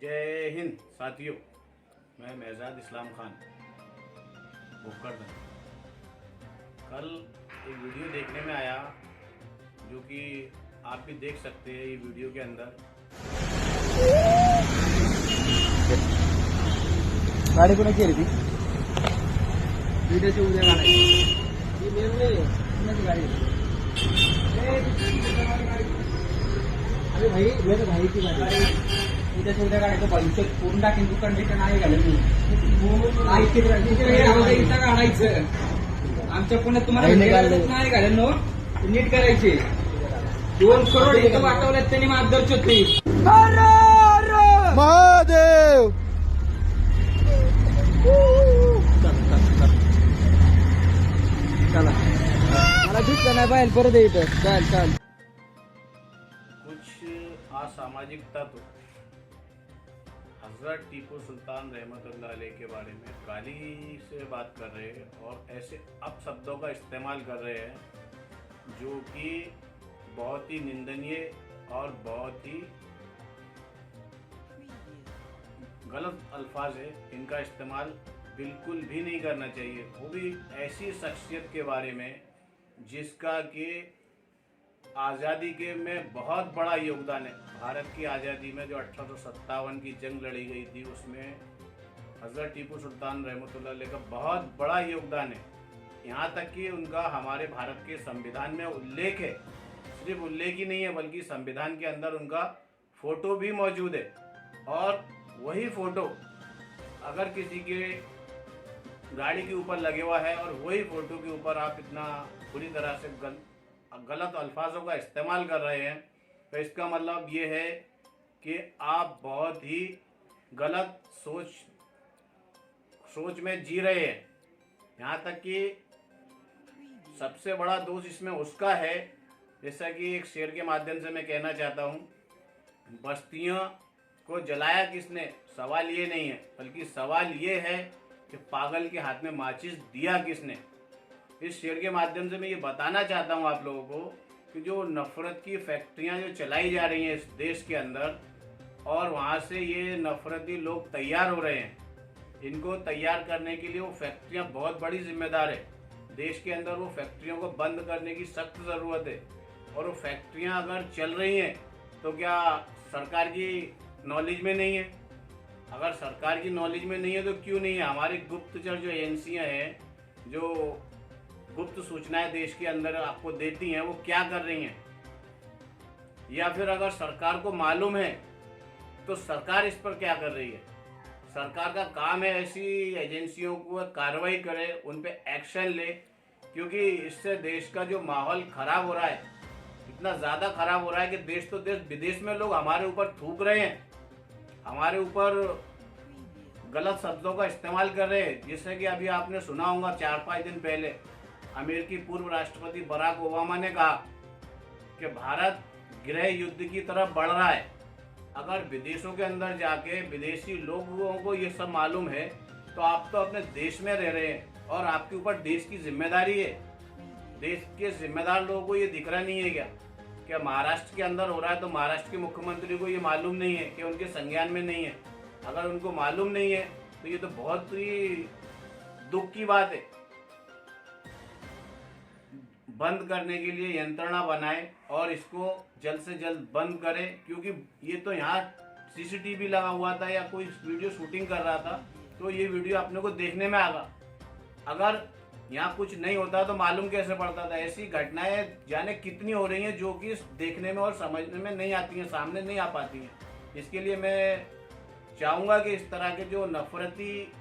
जय हिंद साथियों, मैं मेहजाद इस्लाम खान भुक्कड़। कल एक वीडियो देखने में आया जो कि आप भी देख सकते हैं। ये वीडियो के अंदर गाडी कोणाची आहे रे ती? व्हिडिओची उद्या गाडी ही मेन नाही, कोणाची गाडी आहे? अरे भाई मेरे भाई की गाडी उद्याच्या उद्या गाडी तो पैसे पूर्ण टाकेन तू कंडिशन आहे घालेल मी इथं काढायचं आमच्या पुण्यात तुम्हाला नाही घालेल नो नीट करायचे 2 करोड इथं वाटवल्यात त्यांनी मार्गदर्शक होते महादेव। चला मला दूध का नाही पाहिजे परत इथं चल चल। कुछ असामाजिक तत्व हजरत टीपू सुल्तान रहमतुल्लाह अलैह के बारे में गाली से बात कर रहे हैं और ऐसे अपशब्दों का इस्तेमाल कर रहे हैं जो कि बहुत ही निंदनीय और बहुत ही गलत अल्फाज है। इनका इस्तेमाल बिल्कुल भी नहीं करना चाहिए, वो भी ऐसी शख्सियत के बारे में जिसका कि आज़ादी के में बहुत बड़ा योगदान है। भारत की आज़ादी में जो 1857 की जंग लड़ी गई थी उसमें हज़रत टीपू सुल्तान रहमतुल्लाह अलैह का बहुत बड़ा योगदान है। यहाँ तक कि उनका हमारे भारत के संविधान में उल्लेख है, सिर्फ उल्लेख ही नहीं है बल्कि संविधान के अंदर उनका फ़ोटो भी मौजूद है। और वही फ़ोटो अगर किसी के गाड़ी के ऊपर लगे हुआ है और वही फ़ोटो के ऊपर आप इतना पूरी तरह से गलत अल्फाजों का इस्तेमाल कर रहे हैं तो इसका मतलब ये है कि आप बहुत ही गलत सोच में जी रहे हैं। यहाँ तक कि सबसे बड़ा दोष इसमें उसका है, जैसा कि एक शेर के माध्यम से मैं कहना चाहता हूँ, बस्तियों को जलाया किसने, सवाल ये नहीं है बल्कि सवाल ये है कि पागल के हाथ में माचिस दिया किसने। इस शेर के माध्यम से मैं ये बताना चाहता हूँ आप लोगों को कि जो नफ़रत की फैक्ट्रियाँ जो चलाई जा रही हैं इस देश के अंदर और वहाँ से ये नफ़रती लोग तैयार हो रहे हैं, इनको तैयार करने के लिए वो फैक्ट्रियाँ बहुत बड़ी जिम्मेदार है। देश के अंदर वो फैक्ट्रियों को बंद करने की सख्त ज़रूरत है। और वो फैक्ट्रियाँ अगर चल रही हैं तो क्या सरकार की नॉलेज में नहीं है? अगर सरकार की नॉलेज में नहीं है तो क्यों नहीं है? हमारी गुप्तचर जो एजेंसियाँ हैं जो गुप्त सूचनाएं देश के अंदर आपको देती हैं वो क्या कर रही हैं? या फिर अगर सरकार को मालूम है तो सरकार इस पर क्या कर रही है? सरकार का काम है ऐसी एजेंसियों को कार्रवाई करे, उन पे एक्शन ले, क्योंकि इससे देश का जो माहौल खराब हो रहा है, इतना ज़्यादा खराब हो रहा है कि देश तो देश विदेश में लोग हमारे ऊपर थूक रहे हैं, हमारे ऊपर गलत शब्दों का इस्तेमाल कर रहे हैं। जिससे कि अभी आपने सुना होगा 4-5 दिन पहले अमेरिकी पूर्व राष्ट्रपति बराक ओबामा ने कहा कि भारत गृह युद्ध की तरफ बढ़ रहा है। अगर विदेशों के अंदर जाके विदेशी लोगों को ये सब मालूम है तो आप तो अपने देश में रह रहे हैं और आपके ऊपर देश की जिम्मेदारी है। देश के जिम्मेदार लोगों को ये दिख रहा नहीं है क्या महाराष्ट्र के अंदर हो रहा है तो महाराष्ट्र के मुख्यमंत्री को ये मालूम नहीं है कि उनके संज्ञान में नहीं है? अगर उनको मालूम नहीं है तो ये तो बहुत ही दुख की बात है। बंद करने के लिए यंत्रणा बनाए और इसको जल्द से जल्द बंद करें, क्योंकि ये तो यहाँ सीसीटीवी लगा हुआ था या कोई वीडियो शूटिंग कर रहा था तो ये वीडियो अपने को देखने में आगा। अगर यहाँ कुछ नहीं होता तो मालूम कैसे पड़ता था? ऐसी घटनाएं जाने कितनी हो रही हैं जो कि देखने में और समझने में नहीं आती हैं, सामने नहीं आ पाती हैं। इसके लिए मैं चाहूँगा कि इस तरह के जो नफरती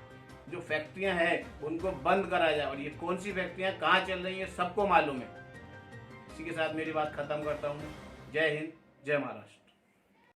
जो फैक्ट्रियां हैं उनको बंद करा जाए। और ये कौन सी फैक्ट्रियां कहाँ चल रही हैं सबको मालूम है। इसी के साथ मेरी बात खत्म करता हूँ। जय हिंद, जय महाराष्ट्र।